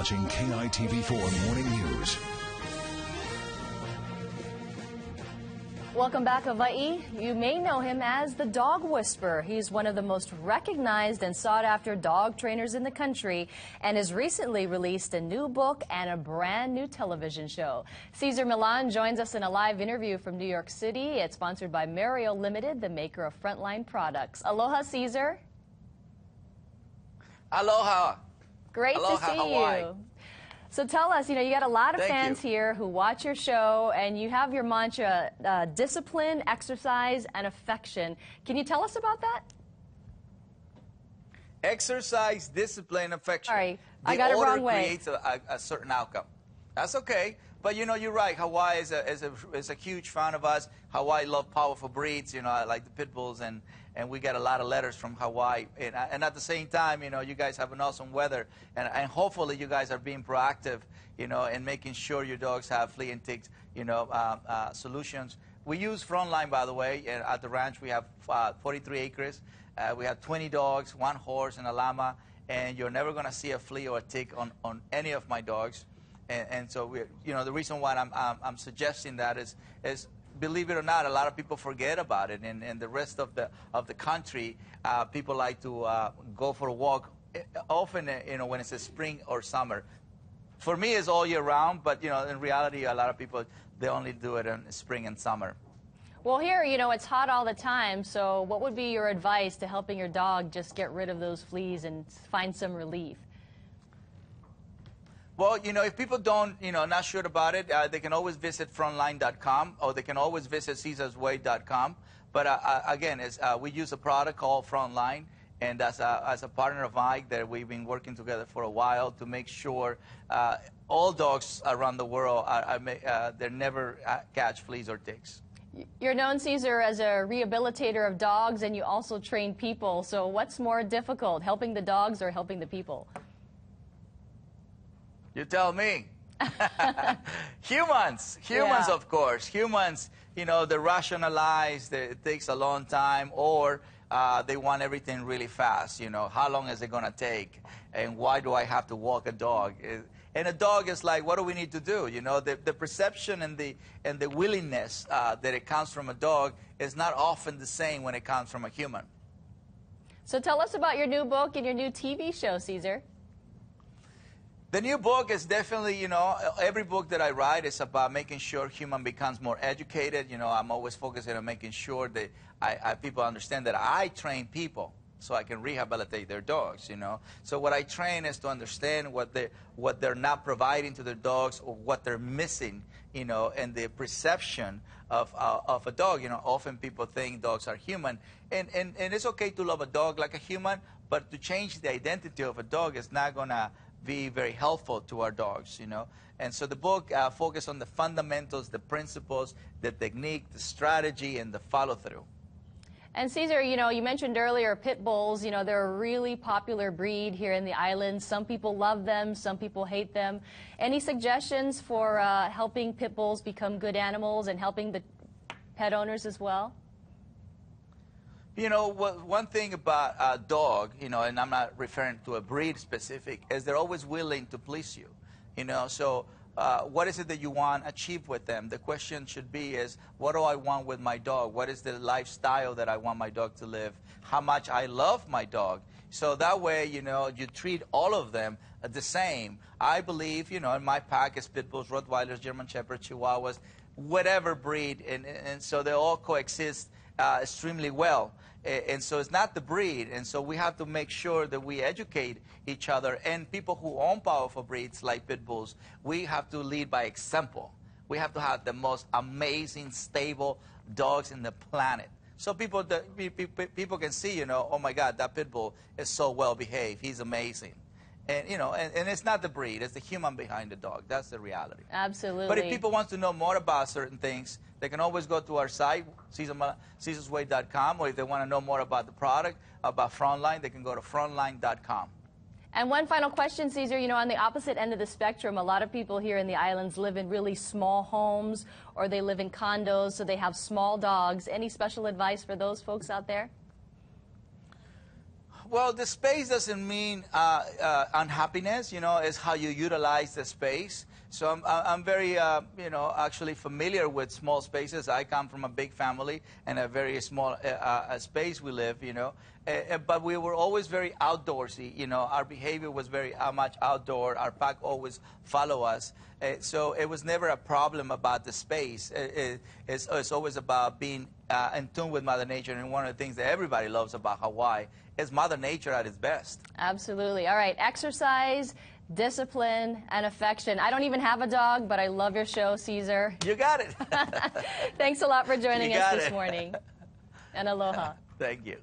watching KITV4 Morning News. Welcome back, Hawaii. You may know him as the Dog Whisperer. He's one of the most recognized and sought-after dog trainers in the country and has recently released a new book and a brand new television show. Cesar Millan joins us in a live interview from New York City. It's sponsored by Mario Limited, the maker of Frontline products. Aloha, Cesar. Aloha. Great Aloha, to see Hawaii. you. So tell us, you got a lot of fans here who watch your show, and you have your mantra, discipline, exercise, and affection. Can you tell us about that? Exercise, discipline, affection. Sorry, I got it wrong way. The order creates a certain outcome. That's okay. But, you're right. Hawaii is a huge fan of us. Hawaii love powerful breeds, like the pit bulls, and we get a lot of letters from Hawaii. And at the same time, you guys have an awesome weather. And hopefully you guys are being proactive, in making sure your dogs have flea and tick, solutions. We use Frontline, by the way. At the ranch, we have 43 acres. We have 20 dogs, 1 horse, and a llama. And you're never going to see a flea or a tick on any of my dogs. And so, the reason why I'm suggesting that is, believe it or not, a lot of people forget about it. And the rest of the country, people like to go for a walk, often, when it's a spring or summer. For me, it's all year round, but, in reality, a lot of people, they only do it in spring and summer. Well, here, it's hot all the time, so what would be your advice to helping your dog just get rid of those fleas and find some relief? Well, if people don't, not sure about it, they can always visit frontline.com, or they can always visit caesarsway.com. But again, we use a product called Frontline, and as a partner of Mike, that we've been working together for a while to make sure all dogs around the world they never catch fleas or ticks. You're known, Cesar, as a rehabilitator of dogs, and you also train people. So what's more difficult, helping the dogs or helping the people? You tell me. Humans, Yeah. of course. Humans, they rationalize, it takes a long time, or they want everything really fast. How long is it going to take? And why do I have to walk a dog? And a dog is like, what do we need to do? The perception and the willingness that it comes from a dog is not often the same when it comes from a human. So tell us about your new book and your new TV show, Cesar. The new book is definitely, every book that I write is about making sure human becomes more educated. I'm always focusing on making sure that people understand that I train people so I can rehabilitate their dogs, So what I train is to understand what they're not providing to their dogs or what they're missing, and the perception of a dog. Often people think dogs are human, and it's okay to love a dog like a human, but to change the identity of a dog is not going to be very helpful to our dogs, And so the book focuses on the fundamentals, the principles, the technique, the strategy, and the follow-through. And Cesar, you mentioned earlier pit bulls. They're a really popular breed here in the islands. Some people love them, some people hate them. Any suggestions for helping pit bulls become good animals and helping the pet owners as well? One thing about a dog, and I'm not referring to a breed specific, is they're always willing to please you. So what is it that you want achieved with them? The question should be is, what do I want with my dog? What is the lifestyle that I want my dog to live? How much I love my dog? So that way, you treat all of them the same. I believe, in my pack is pit bulls, Rottweilers, German Shepherds, Chihuahuas, whatever breed, and so they all coexist extremely well. And so it's not the breed, and so we have to make sure that we educate each other. And people who own powerful breeds like pit bulls, we have to lead by example. We have to have the most amazing, stable dogs in the planet. So people can see, oh my God, that pit bull is so well behaved. He's amazing. And, and it's not the breed, it's the human behind the dog. That's the reality. Absolutely. But if people want to know more about certain things, they can always go to our site, caesarsway.com, or if they want to know more about the product, about Frontline, they can go to frontline.com. And one final question, Cesar, on the opposite end of the spectrum, a lot of people here in the islands live in really small homes, or they live in condos, so they have small dogs. Any special advice for those folks out there? Well, the space doesn't mean unhappiness. It's how you utilize the space. So I'm very, actually familiar with small spaces. I come from a big family and a very small space we live, But we were always very outdoorsy. Our behavior was very much outdoor. Our pack always follow us. So it was never a problem about the space. It's always about being in tune with Mother Nature. And one of the things that everybody loves about Hawaii is Mother Nature at its best. Absolutely. All right. Exercise, discipline, and affection. I don't even have a dog, but I love your show, Cesar. You got it. Thanks a lot for joining us this morning. And aloha. Thank you.